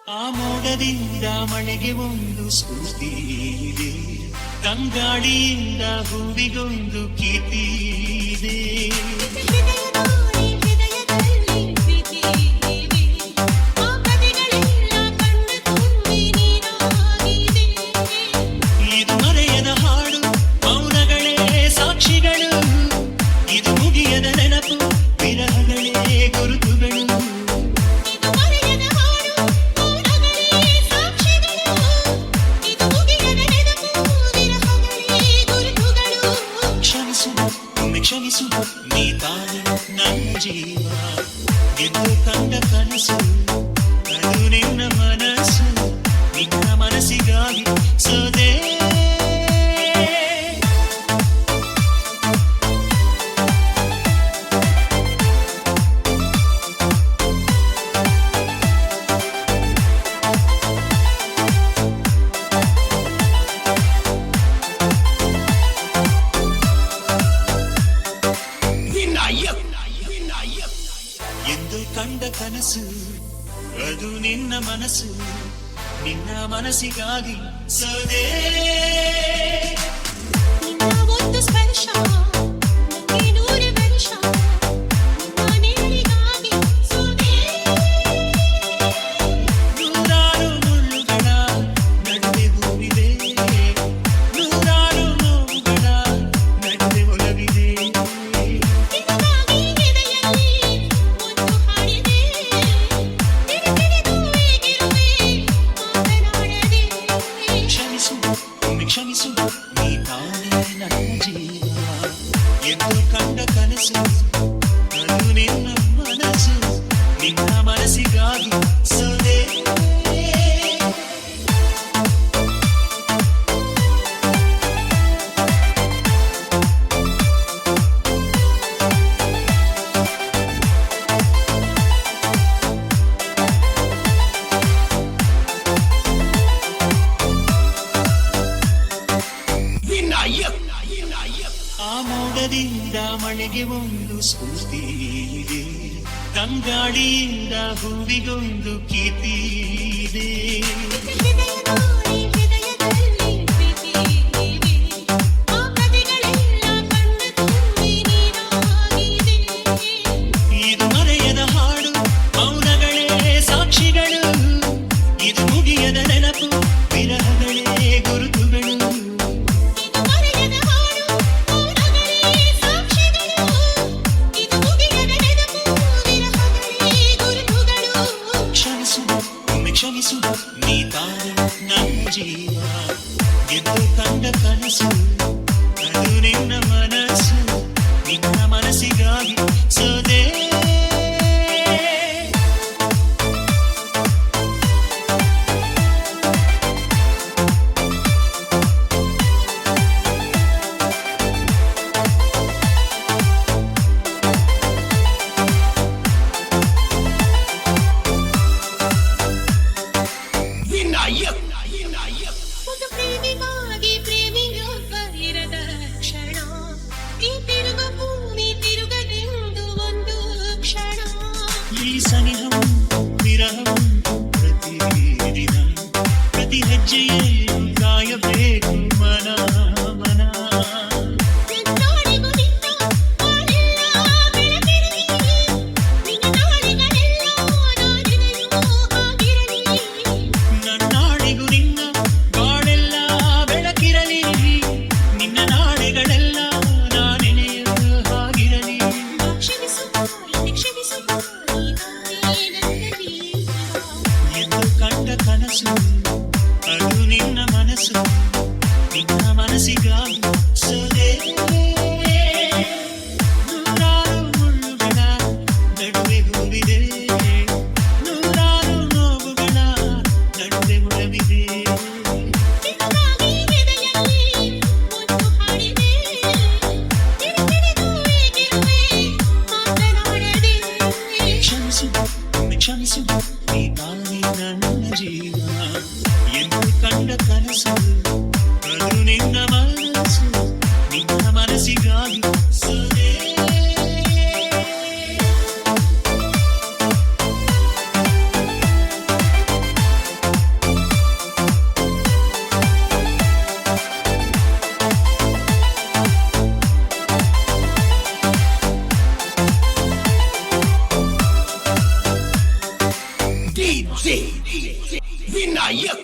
ಆ ಮೋಡದಿಂದ ಮಳೆಗೆ ಒಂದು ಸ್ಫೂರ್ತಿ ಇದೆ, ತಂಗಾಳಿಯಿಂದ ಹೂವಿಗೊಂದು ಕೀರ್ತಿ ಇದೆ. ಇದು ಮರೆಯದ ಹಾಡು, ಮೌನಗಳೇ ಸಾಕ್ಷಿಗಳು, ಇದು ಮುಗಿಯದ ನೆನಪು, ವಿರಹಗಳೇ ಗುರುತುಗಳು. ಕ್ಷಮಿಸು ನೀ ತಾನೆ ನನ್ನ ಜೀವ ಎಂದು ಕಂಡ ಕನಸು, ಅದು ನಿನ್ನ ಮನಸ್ಸು, ನಿನ್ನ ಮನಸ್ಸಿಗಾಗಿ ಸೋದೆ. ಎಂದು ಕಂಡ ಕನಸು, ಅದು ನಿನ್ನ ಮನಸ್ಸು, ನಿನ್ನ ಮನಸ್ಸಿಗಾಗಿ ಸೋದೆ. ಒಂದು ಸ್ಪರ್ಶ ನನಗೆ 100 ವರ್ಷ, ನಾನೆಲ್ಲಿಗಾಗಿ ಸೋದೆ. ನೂರಾರು ಮುಳ್ಳುಗಳ ನಡುವೆ ಹೂವಿದೆ, ನೂರಾರು ನೋವುಗಳ ನಡುವೆ ಒಲವಿದೆ. ಕ್ಷಮಿಸು ನೀ ತಾನೇ ನನ್ನ ಜೀವ ಎಂದು ಕಂಡ ಕನಸು, ಅದು ನಿನ್ನ ಮನಸ್ಸು, ನಿನ್ನ ಮನಸ್ಸಿಗಾಗಿ ಸೋದೆ. ಆ ಮೋಡದಿಂದ ಮಳೆಗೆ ಒಂದು ಸ್ಫೂರ್ತಿ ಇದೆ, ತಂಗಾಳಿಯಿಂದ ಹೂವಿಗೊಂದು ಕೀರ್ತಿ ಇದೆ. ಇದು ಮರೆಯದ ಹಾಡು, ಮೌನಗಳೇ ಸಾಕ್ಷಿಗಳು, ಇದು ಮುಗಿಯದ ನೆನಪು, ವಿರಹಗಳೇ ಗುರುತುಗಳು. ಕ್ಷಮಿಸು ನೀ ತಾನೆ ನನ್ನ ಜೀವ ಎಂದು ಕಂಡ ಕನಸು, ಅದು ನಿನ್ನ ಮನಸ್ಸು, ನಿನ್ನ ಮನಸ್ಸಿಗಾಗಿ ಸೋದೆ. ಒಂದು ಪ್ರೇಮಿಗಾಗಿ ಪ್ರೇಮಿಯೊಬ್ಬ ಇರದ ಕ್ಷಣ, ಈ ತಿರುಗ ಭೂಮಿ ತಿರುಗದೆಂದು ಒಂದು ಕ್ಷಣ. ಈ ಸನಿಹವು ವಿರಹವು ಪ್ರತಿದಿನ, ಪ್ರತಿ ಹೆಜ್ಜೆಯಲ್ಲೂ ಕಾಯಬೇಕು ಮನ ಮನ. ನನ್ನಾಡಿಗೂ ನಿನ್ನ ಬಾಳೆಲ್ಲ ಬೆಳಕಿರಲಿ, ನಿನ್ನ ನಾಳೆಗಳೆಲ್ಲ ನಾನೆನೆಯುವ ಹಾಗಿರಲಿ. ನನ್ನಾಡಿಗೂ ನಿನ್ನ ಬಾಳೆಲ್ಲ ಬೆಳಕಿರಲಿ, ನಿನ್ನ ನಾಳೆಗಳೆಲ್ಲ ನಾನೆನೆಯುವ ಹಾಗಿರಲಿ. ಕ್ಷಮಿಸು ನೀ ತಾನೇ ನನ್ನ ಜೀವ ಎಂದು ಕಂಡ ಕನಸು, ಅದು ನಿನ್ನ ಮನಸ್ಸು, ನಿನ್ನ ಮನಸ್ಸಿಗಾಗಿ ಸೋದೆ. ನೂರಾರು ಮುಳ್ಳುಗಳ ನಡುವೆ ಹೂವಿದೆ, ನೂರಾರು ನೋವುಗಳ ನಡುವೆ ಒಲವಿದೆ. ನಿನಗಾಗಿ ಎದೆಯಲ್ಲಿ ಒಂದು ಹಾಡಿದೆ, ತಿರುಗಿಡಿದು ಏಗಿರುವೆ ಮಾತನಾಡದೆ. ಕ್ಷಮಿಸು ನೀ ತಾನೇ ನನ್ನ ಜೀವ DJ ವಿನಾಯಕ್